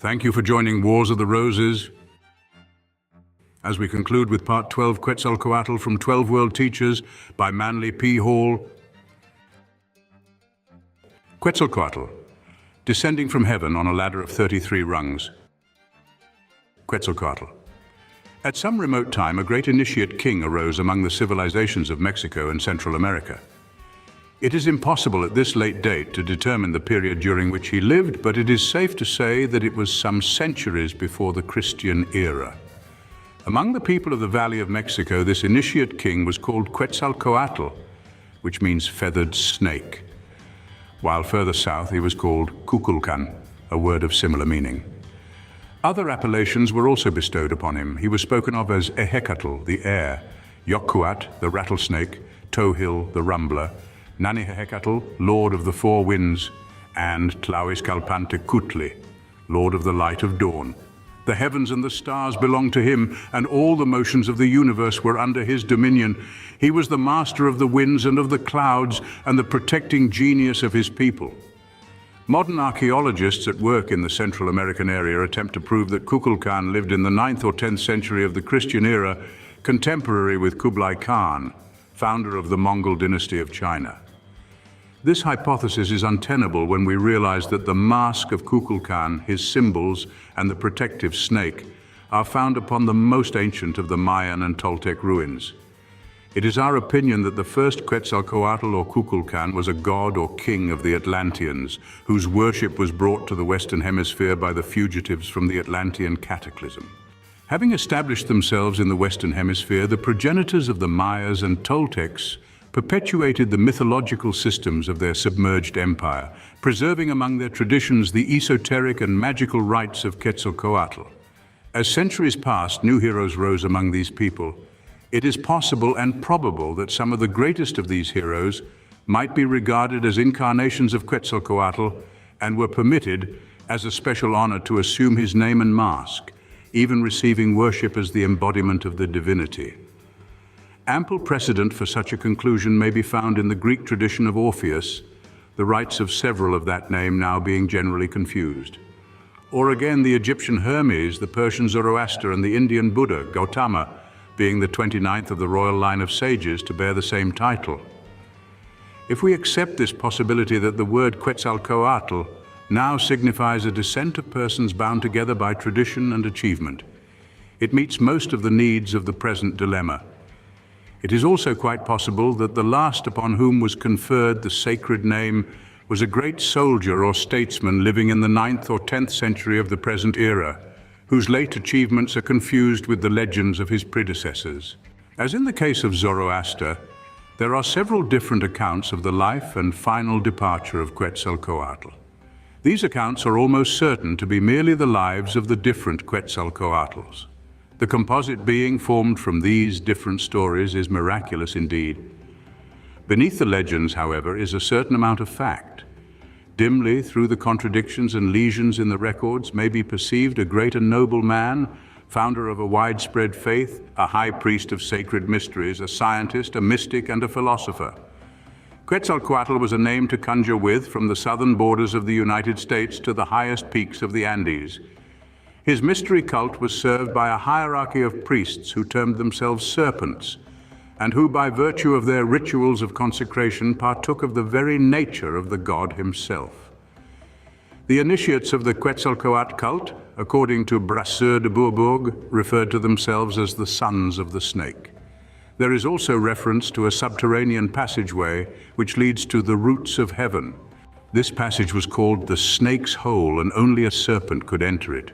Thank you for joining Wars of the Roses. As we conclude with Part 12, Quetzalcoatl from 12 World Teachers by Manly P. Hall. Quetzalcoatl, descending from heaven on a ladder of 33 rungs. Quetzalcoatl. At some remote time, a great initiate king arose among the civilizations of Mexico and Central America. It is impossible at this late date to determine the period during which he lived, but it is safe to say that it was some centuries before the Christian era. Among the people of the Valley of Mexico, this initiate king was called Quetzalcoatl, which means feathered snake, while further south he was called Kukulkan, a word of similar meaning. Other appellations were also bestowed upon him. He was spoken of as Ehecatl, the air, Yocuat, the rattlesnake, Tohil, the rumbler, Nanihecatl, Lord of the Four Winds, and Tlahuizcalpantecutli, Lord of the Light of Dawn. The heavens and the stars belonged to him, and all the motions of the universe were under his dominion. He was the master of the winds and of the clouds, and the protecting genius of his people. Modern archaeologists at work in the Central American area attempt to prove that Kukulkan lived in the 9th or 10th century of the Christian era, contemporary with Kublai Khan, founder of the Mongol dynasty of China. This hypothesis is untenable when we realize that the mask of Kukulkan, his symbols, and the protective snake are found upon the most ancient of the Mayan and Toltec ruins. It is our opinion that the first Quetzalcoatl or Kukulkan was a god or king of the Atlanteans, whose worship was brought to the Western Hemisphere by the fugitives from the Atlantean cataclysm. Having established themselves in the Western Hemisphere, the progenitors of the Mayas and Toltecs perpetuated the mythological systems of their submerged empire, preserving among their traditions the esoteric and magical rites of Quetzalcoatl. As centuries passed, new heroes rose among these people. It is possible and probable that some of the greatest of these heroes might be regarded as incarnations of Quetzalcoatl and were permitted, as a special honor, to assume his name and mask, even receiving worship as the embodiment of the divinity. Ample precedent for such a conclusion may be found in the Greek tradition of Orpheus, the rites of several of that name now being generally confused. Or again, the Egyptian Hermes, the Persian Zoroaster, and the Indian Buddha, Gautama, being the 29th of the royal line of sages to bear the same title. If we accept this possibility that the word Quetzalcoatl now signifies a descent of persons bound together by tradition and achievement, it meets most of the needs of the present dilemma. It is also quite possible that the last upon whom was conferred the sacred name was a great soldier or statesman living in the 9th or 10th century of the present era, whose late achievements are confused with the legends of his predecessors. As in the case of Zoroaster, there are several different accounts of the life and final departure of Quetzalcoatl. These accounts are almost certain to be merely the lives of the different Quetzalcoatls. The composite being formed from these different stories is miraculous indeed. Beneath the legends, however, is a certain amount of fact. Dimly, through the contradictions and lesions in the records, may be perceived a great and noble man, founder of a widespread faith, a high priest of sacred mysteries, a scientist, a mystic, and a philosopher. Quetzalcoatl was a name to conjure with from the southern borders of the United States to the highest peaks of the Andes. His mystery cult was served by a hierarchy of priests who termed themselves serpents, and who, by virtue of their rituals of consecration, partook of the very nature of the god himself. The initiates of the Quetzalcoatl cult, according to Brasseur de Bourbourg, referred to themselves as the sons of the snake. There is also reference to a subterranean passageway which leads to the roots of heaven. This passage was called the Snake's Hole, and only a serpent could enter it.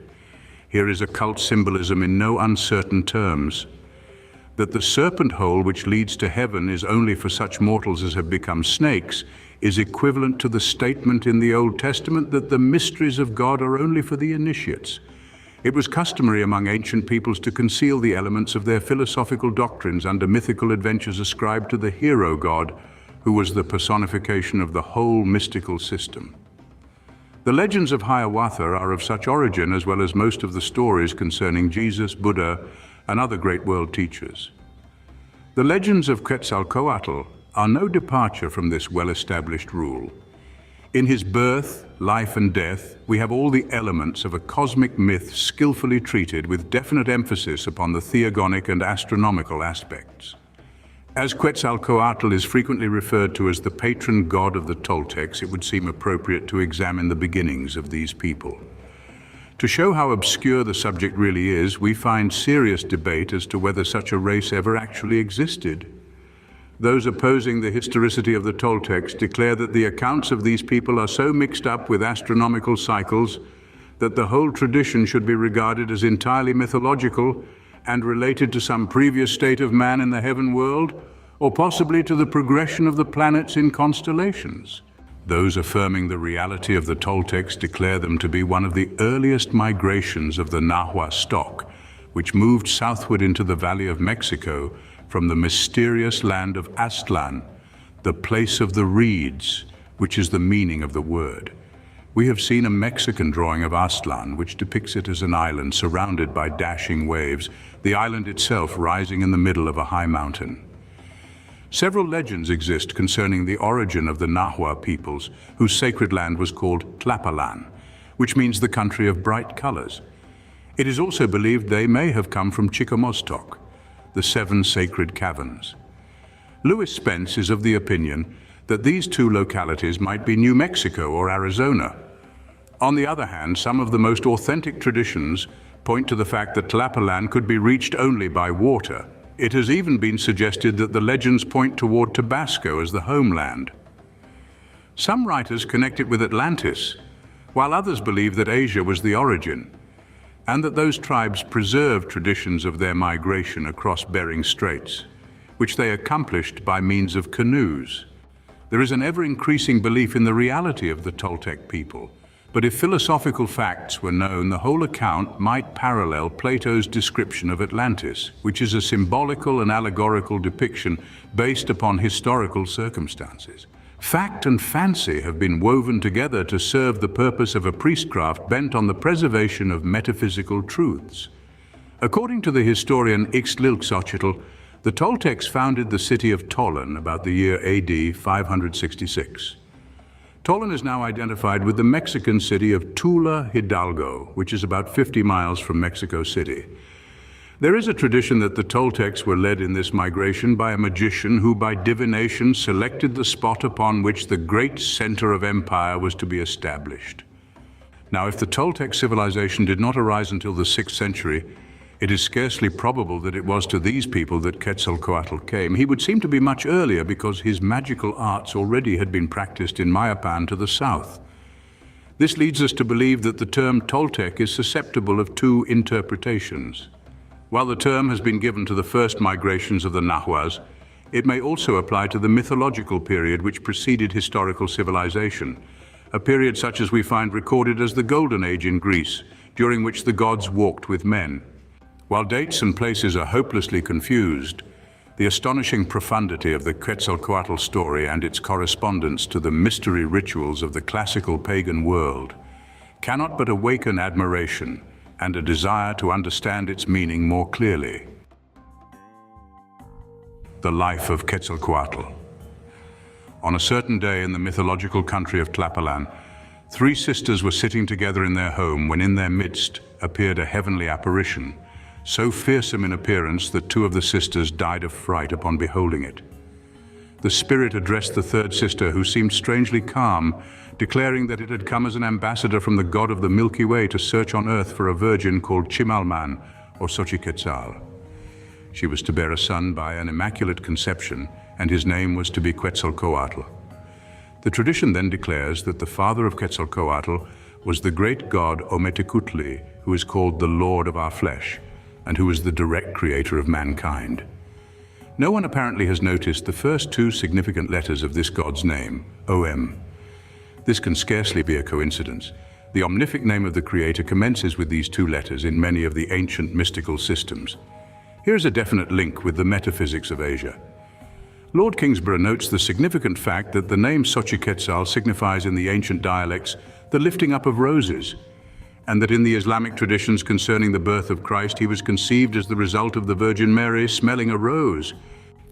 Here is occult symbolism in no uncertain terms. That the serpent hole which leads to heaven is only for such mortals as have become snakes is equivalent to the statement in the Old Testament that the mysteries of God are only for the initiates. It was customary among ancient peoples to conceal the elements of their philosophical doctrines under mythical adventures ascribed to the hero god, who was the personification of the whole mystical system. The legends of Hiawatha are of such origin, as well as most of the stories concerning Jesus, Buddha, and other great world teachers. The legends of Quetzalcoatl are no departure from this well-established rule. In his birth, life and death, we have all the elements of a cosmic myth skillfully treated with definite emphasis upon the theogonic and astronomical aspects. As Quetzalcoatl is frequently referred to as the patron god of the Toltecs, it would seem appropriate to examine the beginnings of these people. To show how obscure the subject really is, we find serious debate as to whether such a race ever actually existed. Those opposing the historicity of the Toltecs declare that the accounts of these people are so mixed up with astronomical cycles that the whole tradition should be regarded as entirely mythological and related to some previous state of man in the heaven world, or possibly to the progression of the planets in constellations. Those affirming the reality of the Toltecs declare them to be one of the earliest migrations of the Nahuatl stock, which moved southward into the Valley of Mexico from the mysterious land of Aztlan, the place of the reeds, which is the meaning of the word. We have seen a Mexican drawing of Aztlan, which depicts it as an island surrounded by dashing waves, the island itself rising in the middle of a high mountain. Several legends exist concerning the origin of the Nahuatl peoples, whose sacred land was called Tlapalan, which means the country of bright colors. It is also believed they may have come from Chicamostoc, the seven sacred caverns. Lewis Spence is of the opinion that these two localities might be New Mexico or Arizona. On the other hand, some of the most authentic traditions point to the fact that Tlapalan could be reached only by water. It has even been suggested that the legends point toward Tabasco as the homeland. Some writers connect it with Atlantis, while others believe that Asia was the origin, and that those tribes preserved traditions of their migration across Bering Straits, which they accomplished by means of canoes. There is an ever-increasing belief in the reality of the Toltec people, but if philosophical facts were known, the whole account might parallel Plato's description of Atlantis, which is a symbolical and allegorical depiction based upon historical circumstances. Fact and fancy have been woven together to serve the purpose of a priestcraft bent on the preservation of metaphysical truths. According to the historian Quetzalcoatl, the Toltecs founded the city of Tollan about the year AD 566. Tollan is now identified with the Mexican city of Tula Hidalgo, which is about 50 miles from Mexico City. There is a tradition that the Toltecs were led in this migration by a magician who by divination selected the spot upon which the great center of empire was to be established. Now, if the Toltec civilization did not arise until the 6th century, it is scarcely probable that it was to these people that Quetzalcoatl came. He would seem to be much earlier because his magical arts already had been practiced in Mayapan to the south. This leads us to believe that the term Toltec is susceptible of two interpretations. While the term has been given to the first migrations of the Nahuatl, it may also apply to the mythological period which preceded historical civilization, a period such as we find recorded as the Golden Age in Greece, during which the gods walked with men. While dates and places are hopelessly confused, the astonishing profundity of the Quetzalcoatl story and its correspondence to the mystery rituals of the classical pagan world cannot but awaken admiration and a desire to understand its meaning more clearly. The life of Quetzalcoatl. On a certain day in the mythological country of Tlapalan, 3 sisters were sitting together in their home when in their midst appeared a heavenly apparition, so fearsome in appearance that 2 of the sisters died of fright upon beholding it. The spirit addressed the 3rd sister, who seemed strangely calm, declaring that it had come as an ambassador from the god of the Milky Way to search on earth for a virgin called Chimalman or Xochiquetzal. She was to bear a son by an immaculate conception, and his name was to be Quetzalcoatl. The tradition then declares that the father of Quetzalcoatl was the great god Ometecutli, who is called the Lord of our flesh, and who is the direct creator of mankind. No one apparently has noticed the first 2 significant letters of this god's name, Om. This can scarcely be a coincidence. The omnific name of the creator commences with these 2 letters in many of the ancient mystical systems. Here's a definite link with the metaphysics of Asia. Lord Kingsborough notes the significant fact that the name Xochiquetzal signifies in the ancient dialects the lifting up of roses, and that in the Islamic traditions concerning the birth of Christ, he was conceived as the result of the Virgin Mary smelling a rose.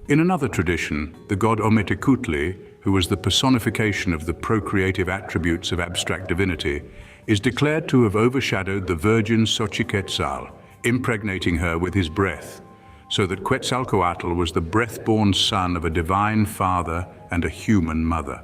In another tradition, the god Ometecutli, who was the personification of the procreative attributes of abstract divinity, is declared to have overshadowed the virgin Xochiquetzal, impregnating her with his breath, so that Quetzalcoatl was the breath-born son of a divine father and a human mother.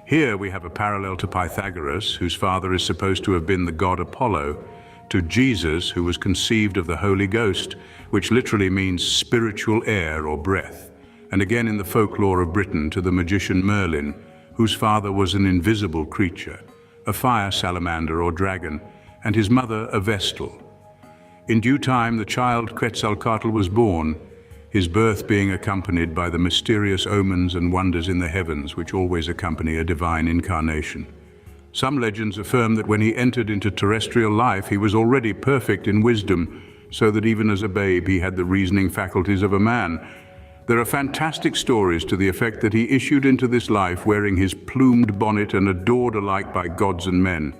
Here we have a parallel to Pythagoras, whose father is supposed to have been the god Apollo, to Jesus, who was conceived of the Holy Ghost, which literally means spiritual air or breath, and again in the folklore of Britain to the magician Merlin, whose father was an invisible creature, a fire salamander or dragon, and his mother a vestal. In due time, the child Quetzalcoatl was born, his birth being accompanied by the mysterious omens and wonders in the heavens which always accompany a divine incarnation. Some legends affirm that when he entered into terrestrial life, he was already perfect in wisdom, so that even as a babe he had the reasoning faculties of a man. There are fantastic stories to the effect that he issued into this life wearing his plumed bonnet and adored alike by gods and men.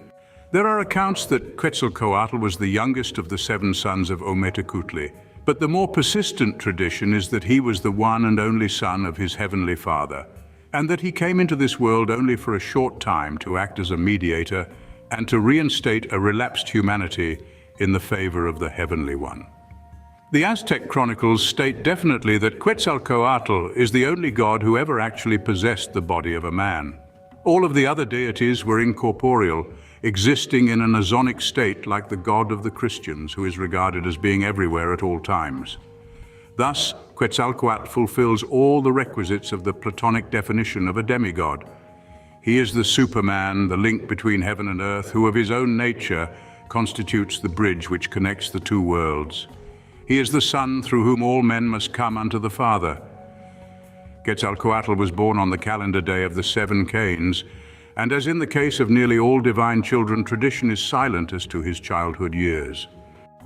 There are accounts that Quetzalcoatl was the youngest of the 7 sons of Ometecutli, but the more persistent tradition is that he was the one and only son of his heavenly father, and that he came into this world only for a short time to act as a mediator and to reinstate a relapsed humanity in the favor of the Heavenly One. The Aztec chronicles state definitely that Quetzalcoatl is the only god who ever actually possessed the body of a man. All of the other deities were incorporeal, existing in an ozonic state like the God of the Christians, who is regarded as being everywhere at all times. Thus, Quetzalcoatl fulfills all the requisites of the Platonic definition of a demigod. He is the Superman, the link between heaven and earth, who of his own nature constitutes the bridge which connects the two worlds. He is the Son through whom all men must come unto the Father. Quetzalcoatl was born on the calendar day of the 7 Cains, and as in the case of nearly all divine children, tradition is silent as to his childhood years.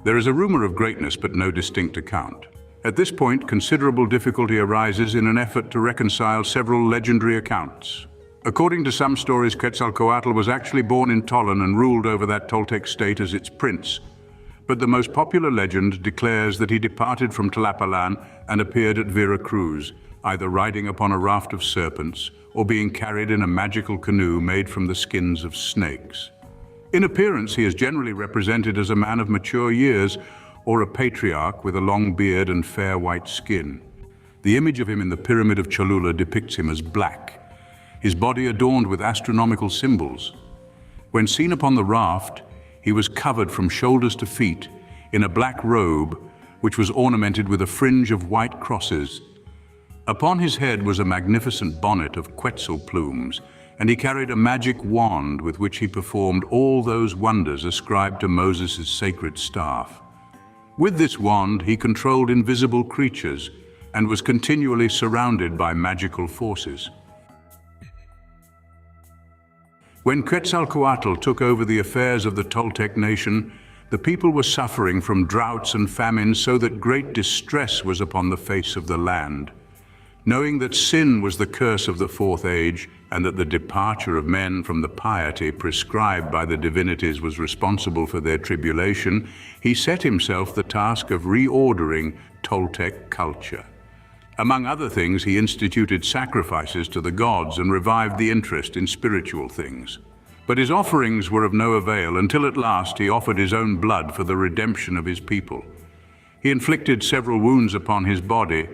There is a rumor of greatness but no distinct account. At this point, considerable difficulty arises in an effort to reconcile several legendary accounts. According to some stories, Quetzalcoatl was actually born in Tollan and ruled over that Toltec state as its prince. But the most popular legend declares that he departed from Tlapalan and appeared at Veracruz, either riding upon a raft of serpents or being carried in a magical canoe made from the skins of snakes. In appearance, he is generally represented as a man of mature years or a patriarch with a long beard and fair white skin. The image of him in the Pyramid of Cholula depicts him as black, his body adorned with astronomical symbols. When seen upon the raft, he was covered from shoulders to feet in a black robe which was ornamented with a fringe of white crosses. Upon his head was a magnificent bonnet of quetzal plumes, and he carried a magic wand with which he performed all those wonders ascribed to Moses' sacred staff. With this wand, he controlled invisible creatures and was continually surrounded by magical forces. When Quetzalcoatl took over the affairs of the Toltec nation, the people were suffering from droughts and famines, so that great distress was upon the face of the land. Knowing that sin was the curse of the Fourth Age, and that the departure of men from the piety prescribed by the divinities was responsible for their tribulation, he set himself the task of reordering Toltec culture. Among other things, he instituted sacrifices to the gods and revived the interest in spiritual things. But his offerings were of no avail until at last he offered his own blood for the redemption of his people. He inflicted several wounds upon his body,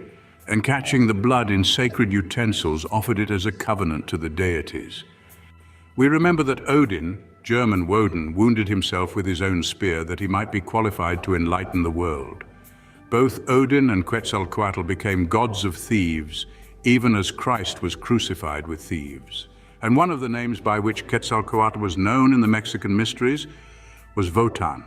and catching the blood in sacred utensils, offered it as a covenant to the deities. We remember that Odin, German Woden, wounded himself with his own spear that he might be qualified to enlighten the world. Both Odin and Quetzalcoatl became gods of thieves, even as Christ was crucified with thieves. And one of the names by which Quetzalcoatl was known in the Mexican mysteries was Wotan.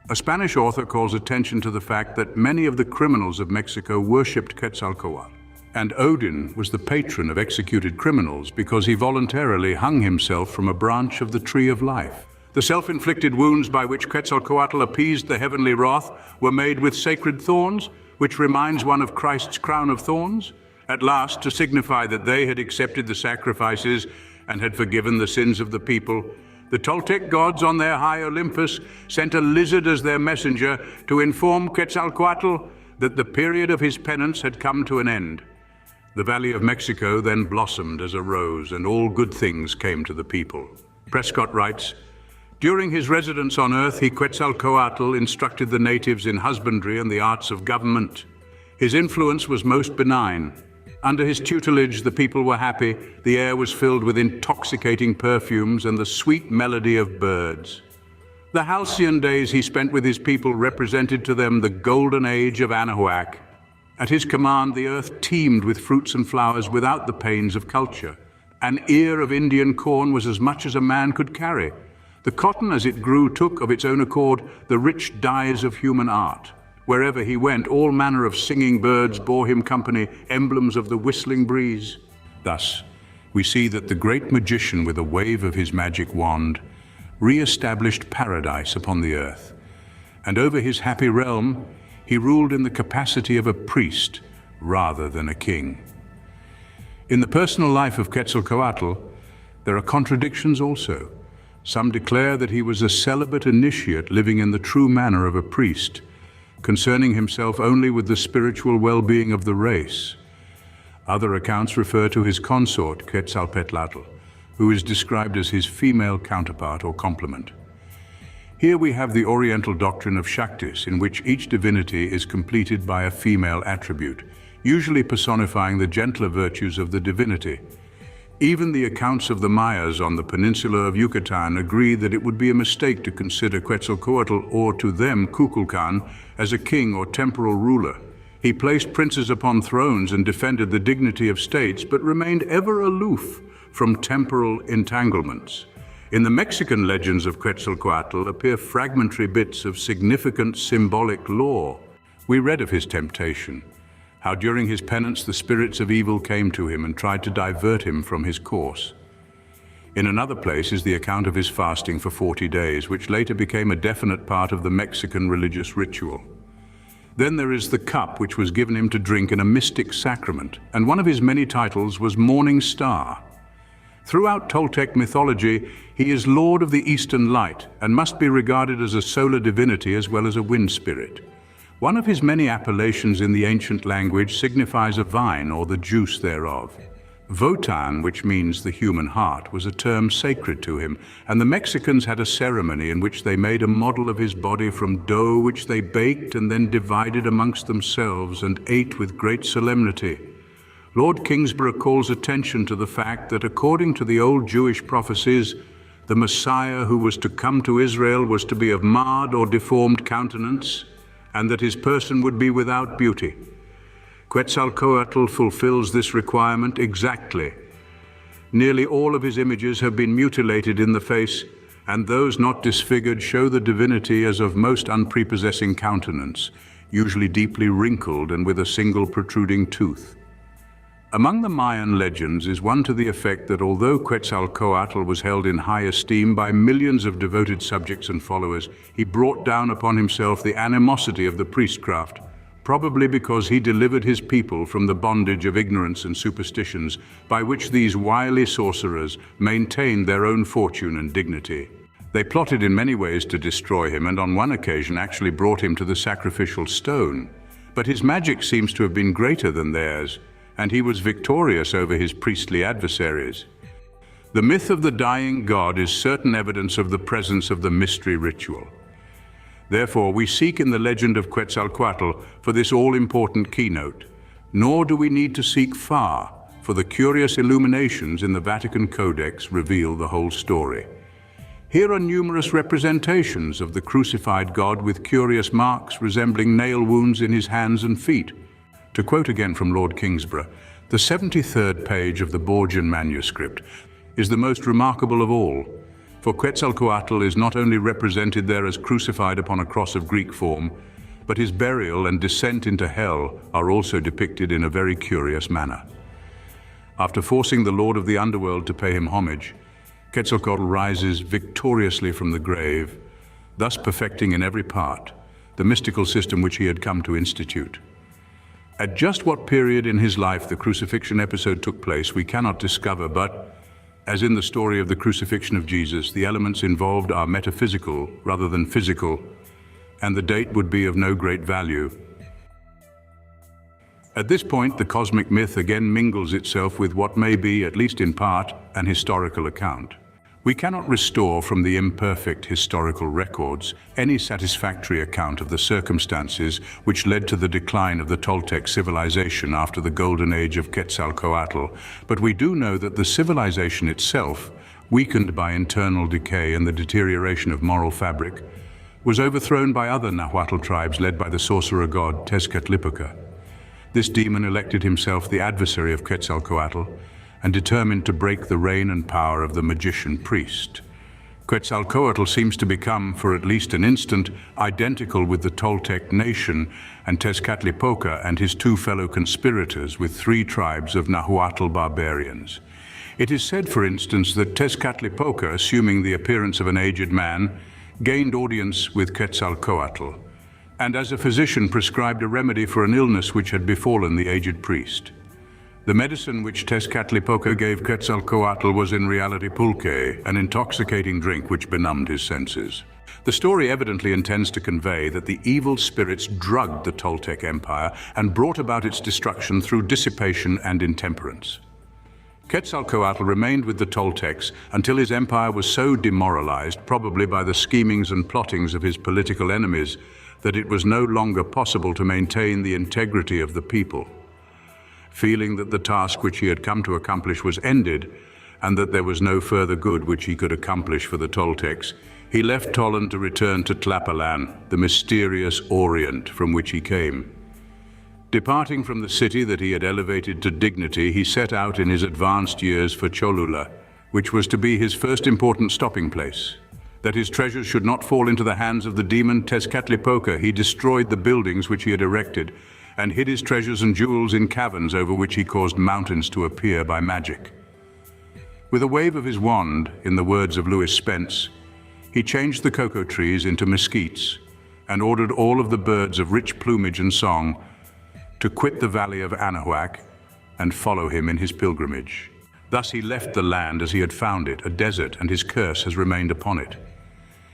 A Spanish author calls attention to the fact that many of the criminals of Mexico worshipped Quetzalcoatl, and Odin was the patron of executed criminals because he voluntarily hung himself from a branch of the Tree of Life. The self-inflicted wounds by which Quetzalcoatl appeased the heavenly wrath were made with sacred thorns, which reminds one of Christ's crown of thorns. At last, to signify that they had accepted the sacrifices and had forgiven the sins of the people, the Toltec gods on their high Olympus sent a lizard as their messenger to inform Quetzalcoatl that the period of his penance had come to an end. The Valley of Mexico then blossomed as a rose, and all good things came to the people. Prescott writes, "During his residence on earth, Quetzalcoatl instructed the natives in husbandry and the arts of government. His influence was most benign. Under his tutelage, the people were happy, the air was filled with intoxicating perfumes and the sweet melody of birds. The halcyon days he spent with his people represented to them the golden age of Anahuac. At his command, the earth teemed with fruits and flowers without the pains of culture. An ear of Indian corn was as much as a man could carry. The cotton, as it grew, took of its own accord the rich dyes of human art. Wherever he went, all manner of singing birds bore him company, emblems of the whistling breeze." Thus, we see that the great magician, with a wave of his magic wand, re-established paradise upon the earth, and over his happy realm, he ruled in the capacity of a priest rather than a king. In the personal life of Quetzalcoatl, there are contradictions also. Some declare that he was a celibate initiate living in the true manner of a priest, concerning himself only with the spiritual well-being of the race. Other accounts refer to his consort, Quetzalcoatl, who is described as his female counterpart or complement. Here we have the Oriental doctrine of Shaktis, in which each divinity is completed by a female attribute, usually personifying the gentler virtues of the divinity. Even the accounts of the Mayas on the peninsula of Yucatan agree that it would be a mistake to consider Quetzalcoatl, or to them Kukulkan, as a king or temporal ruler. He placed princes upon thrones and defended the dignity of states, but remained ever aloof from temporal entanglements. In the Mexican legends of Quetzalcoatl appear fragmentary bits of significant symbolic lore. We read of his temptation, how during his penance the spirits of evil came to him and tried to divert him from his course. In another place is the account of his fasting for 40 days, which later became a definite part of the Mexican religious ritual. Then there is the cup which was given him to drink in a mystic sacrament, and one of his many titles was Morning Star. Throughout Toltec mythology, he is Lord of the Eastern Light and must be regarded as a solar divinity as well as a wind spirit. One of his many appellations in the ancient language signifies a vine or the juice thereof. Votan, which means the human heart, was a term sacred to him, and the Mexicans had a ceremony in which they made a model of his body from dough which they baked and then divided amongst themselves and ate with great solemnity. Lord Kingsborough calls attention to the fact that according to the old Jewish prophecies, the Messiah who was to come to Israel was to be of marred or deformed countenance, and that his person would be without beauty. Quetzalcoatl fulfills this requirement exactly. Nearly all of his images have been mutilated in the face, and those not disfigured show the divinity as of most unprepossessing countenance, usually deeply wrinkled and with a single protruding tooth. Among the Mayan legends is one to the effect that although Quetzalcoatl was held in high esteem by millions of devoted subjects and followers, he brought down upon himself the animosity of the priestcraft, probably because he delivered his people from the bondage of ignorance and superstitions by which these wily sorcerers maintained their own fortune and dignity. They plotted in many ways to destroy him, and on one occasion actually brought him to the sacrificial stone. But his magic seems to have been greater than theirs, and he was victorious over his priestly adversaries. The myth of the dying god is certain evidence of the presence of the mystery ritual. Therefore, we seek in the legend of Quetzalcoatl for this all-important keynote, nor do we need to seek far, for the curious illuminations in the Vatican Codex reveal the whole story. Here are numerous representations of the crucified god with curious marks resembling nail wounds in his hands and feet. To quote again from Lord Kingsborough, the 73rd page of the Borgian manuscript is the most remarkable of all, for Quetzalcoatl is not only represented there as crucified upon a cross of Greek form, but his burial and descent into hell are also depicted in a very curious manner. After forcing the Lord of the Underworld to pay him homage, Quetzalcoatl rises victoriously from the grave, thus perfecting in every part the mystical system which he had come to institute. At just what period in his life the crucifixion episode took place, we cannot discover, but, as in the story of the crucifixion of Jesus, the elements involved are metaphysical rather than physical, and the date would be of no great value. At this point, the cosmic myth again mingles itself with what may be, at least in part, an historical account. We cannot restore from the imperfect historical records any satisfactory account of the circumstances which led to the decline of the Toltec civilization after the golden age of Quetzalcoatl, but we do know that the civilization itself, weakened by internal decay and the deterioration of moral fabric, was overthrown by other Nahuatl tribes led by the sorcerer god Tezcatlipoca. This demon elected himself the adversary of Quetzalcoatl and determined to break the reign and power of the magician priest. Quetzalcoatl seems to become, for at least an instant, identical with the Toltec nation and Tezcatlipoca and his two fellow conspirators with three tribes of Nahuatl barbarians. It is said, for instance, that Tezcatlipoca, assuming the appearance of an aged man, gained audience with Quetzalcoatl, and as a physician prescribed a remedy for an illness which had befallen the aged priest. The medicine which Tezcatlipoca gave Quetzalcoatl was in reality pulque, an intoxicating drink which benumbed his senses. The story evidently intends to convey that the evil spirits drugged the Toltec Empire and brought about its destruction through dissipation and intemperance. Quetzalcoatl remained with the Toltecs until his empire was so demoralized, probably by the schemings and plottings of his political enemies, that it was no longer possible to maintain the integrity of the people. Feeling that the task which he had come to accomplish was ended, and that there was no further good which he could accomplish for the Toltecs, he left Tolan to return to Tlapalan, the mysterious Orient from which he came. Departing from the city that he had elevated to dignity, he set out in his advanced years for Cholula, which was to be his first important stopping place. That his treasures should not fall into the hands of the demon Tezcatlipoca, he destroyed the buildings which he had erected, and hid his treasures and jewels in caverns over which he caused mountains to appear by magic. With a wave of his wand, in the words of Lewis Spence, he changed the cocoa trees into mesquites and ordered all of the birds of rich plumage and song to quit the valley of Anahuac and follow him in his pilgrimage. Thus he left the land as he had found it, a desert, and his curse has remained upon it.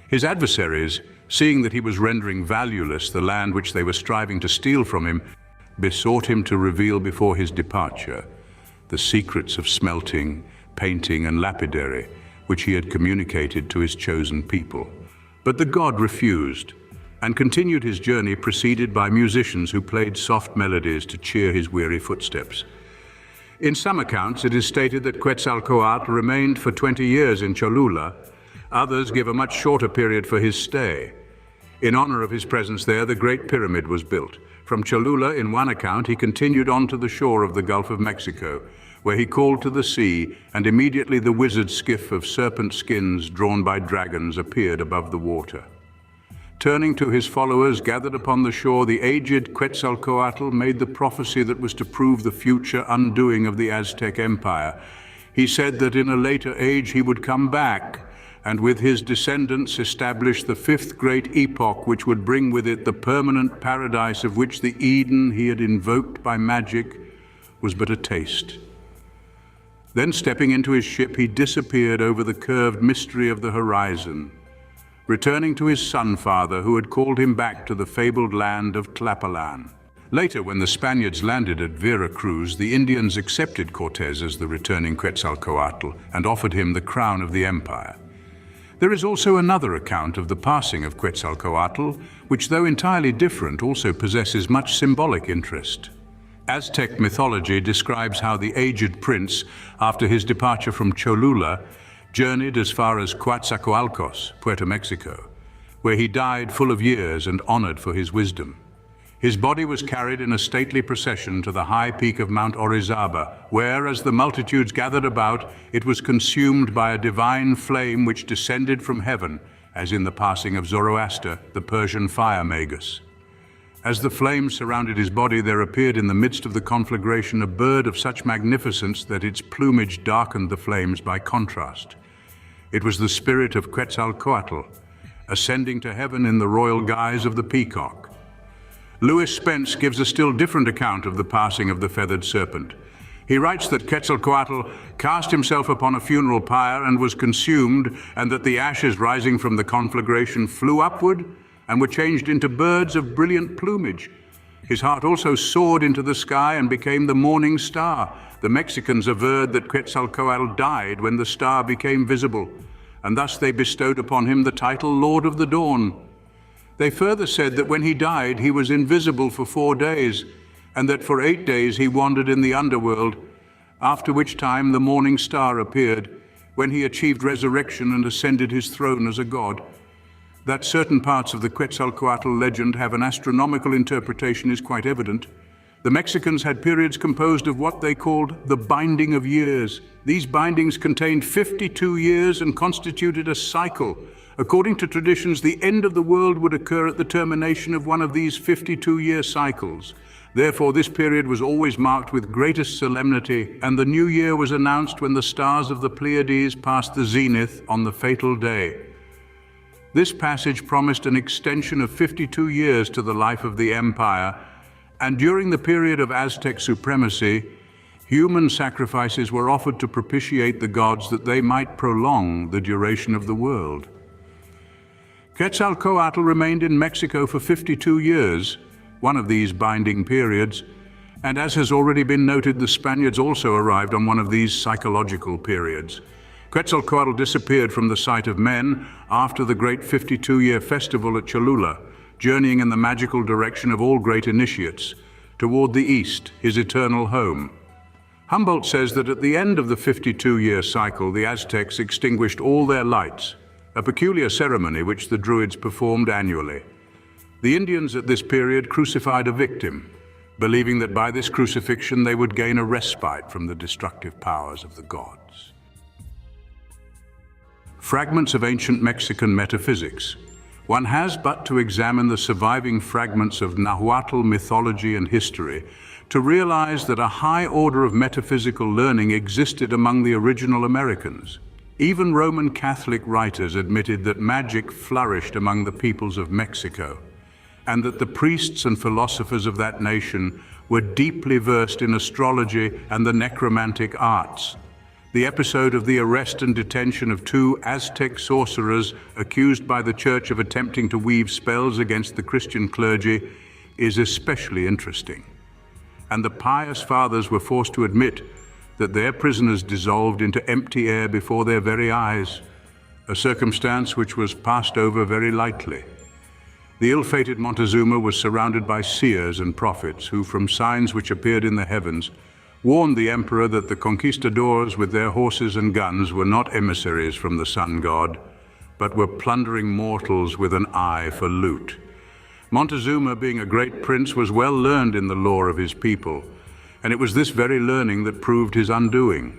His adversaries, seeing that he was rendering valueless the land which they were striving to steal from him, besought him to reveal before his departure the secrets of smelting, painting, and lapidary, which he had communicated to his chosen people. But the god refused, and continued his journey preceded by musicians who played soft melodies to cheer his weary footsteps. In some accounts, it is stated that Quetzalcoatl remained for 20 years in Cholula. Others give a much shorter period for his stay. In honor of his presence there, the Great Pyramid was built. From Cholula, in one account, he continued on to the shore of the Gulf of Mexico, where he called to the sea, and immediately the wizard skiff of serpent skins drawn by dragons appeared above the water. Turning to his followers gathered upon the shore, the aged Quetzalcoatl made the prophecy that was to prove the future undoing of the Aztec Empire. He said that in a later age he would come back, and with his descendants establish the fifth great epoch, which would bring with it the permanent paradise of which the Eden he had invoked by magic was but a taste. Then, stepping into his ship, he disappeared over the curved mystery of the horizon, returning to his son-father, who had called him back to the fabled land of Tlapalan. Later, when the Spaniards landed at Vera Cruz, the Indians accepted Cortés as the returning Quetzalcoatl and offered him the crown of the empire. There is also another account of the passing of Quetzalcoatl, which, though entirely different, also possesses much symbolic interest. Aztec mythology describes how the aged prince, after his departure from Cholula, journeyed as far as Coatzacoalcos, Puerto Mexico, where he died full of years and honored for his wisdom. His body was carried in a stately procession to the high peak of Mount Orizaba, where, as the multitudes gathered about, it was consumed by a divine flame which descended from heaven, as in the passing of Zoroaster, the Persian fire magus. As the flames surrounded his body, there appeared in the midst of the conflagration a bird of such magnificence that its plumage darkened the flames by contrast. It was the spirit of Quetzalcoatl, ascending to heaven in the royal guise of the peacock. Lewis Spence gives a still different account of the passing of the feathered serpent. He writes that Quetzalcoatl cast himself upon a funeral pyre and was consumed, and that the ashes rising from the conflagration flew upward and were changed into birds of brilliant plumage. His heart also soared into the sky and became the morning star. The Mexicans averred that Quetzalcoatl died when the star became visible, and thus they bestowed upon him the title Lord of the Dawn. They further said that when he died, he was invisible for 4 days, and that for 8 days he wandered in the underworld, after which time the morning star appeared, when he achieved resurrection and ascended his throne as a god. That certain parts of the Quetzalcoatl legend have an astronomical interpretation is quite evident. The Mexicans had periods composed of what they called the binding of years. These bindings contained 52 years and constituted a cycle. According to traditions, the end of the world would occur at the termination of one of these 52-year cycles. Therefore, this period was always marked with greatest solemnity, and the new year was announced when the stars of the Pleiades passed the zenith on the fatal day. This passage promised an extension of 52 years to the life of the empire, and during the period of Aztec supremacy, human sacrifices were offered to propitiate the gods that they might prolong the duration of the world. Quetzalcoatl remained in Mexico for 52 years, one of these binding periods, and as has already been noted, the Spaniards also arrived on one of these psychological periods. Quetzalcoatl disappeared from the sight of men after the great 52-year festival at Cholula, journeying in the magical direction of all great initiates, toward the east, his eternal home. Humboldt says that at the end of the 52-year cycle, the Aztecs extinguished all their lights, a peculiar ceremony which the Druids performed annually. The Indians at this period crucified a victim, believing that by this crucifixion they would gain a respite from the destructive powers of the gods. Fragments of ancient Mexican metaphysics. One has but to examine the surviving fragments of Nahuatl mythology and history to realize that a high order of metaphysical learning existed among the original Americans. Even Roman Catholic writers admitted that magic flourished among the peoples of Mexico, and that the priests and philosophers of that nation were deeply versed in astrology and the necromantic arts. The episode of the arrest and detention of 2 Aztec sorcerers accused by the Church of attempting to weave spells against the Christian clergy is especially interesting. And the pious fathers were forced to admit that their prisoners dissolved into empty air before their very eyes, a circumstance which was passed over very lightly. The ill-fated Montezuma was surrounded by seers and prophets who, from signs which appeared in the heavens, warned the emperor that the conquistadors with their horses and guns were not emissaries from the sun god, but were plundering mortals with an eye for loot. Montezuma, being a great prince, was well learned in the lore of his people, and it was this very learning that proved his undoing.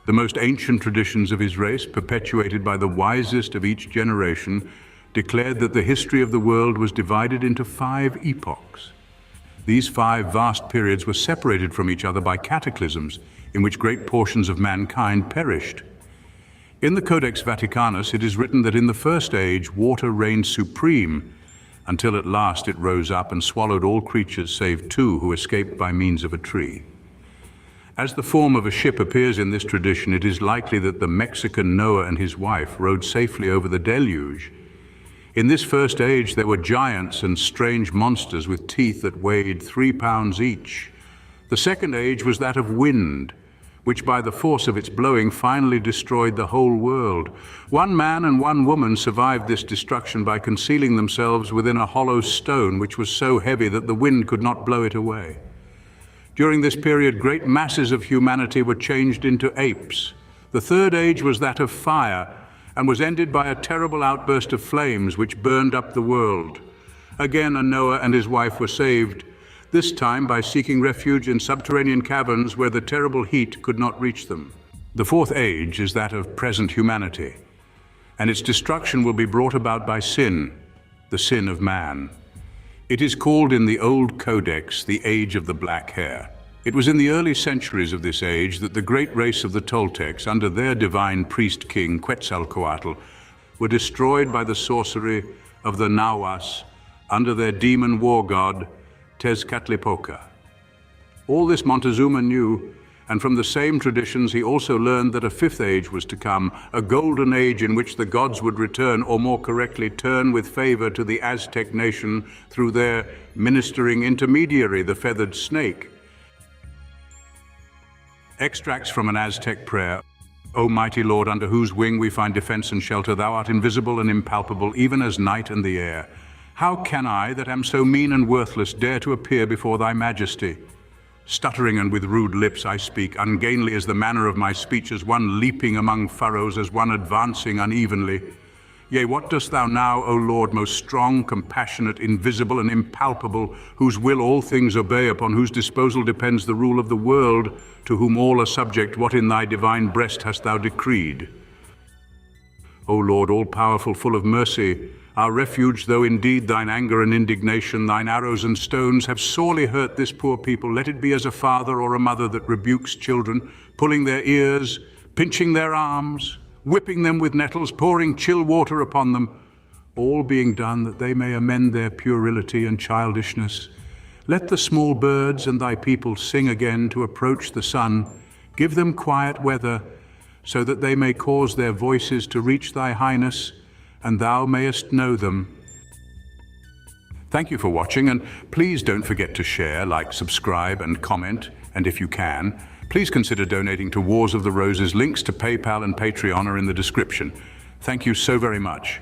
The most ancient traditions of his race, perpetuated by the wisest of each generation, declared that the history of the world was divided into 5 epochs. These 5 vast periods were separated from each other by cataclysms in which great portions of mankind perished. In the Codex Vaticanus, it is written that in the first age, water reigned supreme, until at last it rose up and swallowed all creatures save 2 who escaped by means of a tree. As the form of a ship appears in this tradition, it is likely that the Mexican Noah and his wife rode safely over the deluge. In this first age, there were giants and strange monsters with teeth that weighed 3 pounds each. The second age was that of wind, which by the force of its blowing finally destroyed the whole world. 1 man and 1 woman survived this destruction by concealing themselves within a hollow stone which was so heavy that the wind could not blow it away. During this period, great masses of humanity were changed into apes. The third age was that of fire, and was ended by a terrible outburst of flames which burned up the world. Again, Noah and his wife were saved, this time by seeking refuge in subterranean caverns where the terrible heat could not reach them. The fourth age is that of present humanity, and its destruction will be brought about by sin, the sin of man. It is called in the Old Codex the Age of the Black Hair. It was in the early centuries of this age that the great race of the Toltecs, under their divine priest-king Quetzalcoatl, were destroyed by the sorcery of the Nahuatl under their demon war god Tezcatlipoca. All this Montezuma knew, And from the same traditions, he also learned that a fifth age was to come, a golden age in which the gods would return, or more correctly, turn with favor to the Aztec nation through their ministering intermediary, the feathered snake. Extracts from an Aztec prayer. O mighty Lord, under whose wing we find defense and shelter, thou art invisible and impalpable, even as night and the air. How can I, that am so mean and worthless, dare to appear before thy majesty? Stuttering and with rude lips I speak, ungainly is the manner of my speech, as one leaping among furrows, as one advancing unevenly. Yea, what dost thou now, O Lord, most strong, compassionate, invisible, and impalpable, whose will all things obey, upon whose disposal depends the rule of the world, to whom all are subject, what in thy divine breast hast thou decreed? O Lord, all-powerful, full of mercy, our refuge, though indeed thine anger and indignation, thine arrows and stones have sorely hurt this poor people, let it be as a father or a mother that rebukes children, pulling their ears, pinching their arms, whipping them with nettles, pouring chill water upon them, all being done that they may amend their puerility and childishness. Let the small birds and thy people sing again to approach the sun. Give them quiet weather, so that they may cause their voices to reach thy highness, and thou mayest know them. Thank you for watching, and please don't forget to share, like, subscribe, and comment, and if you can, please consider donating to Wars of the Roses. Links to PayPal and Patreon are in the description. Thank you so very much.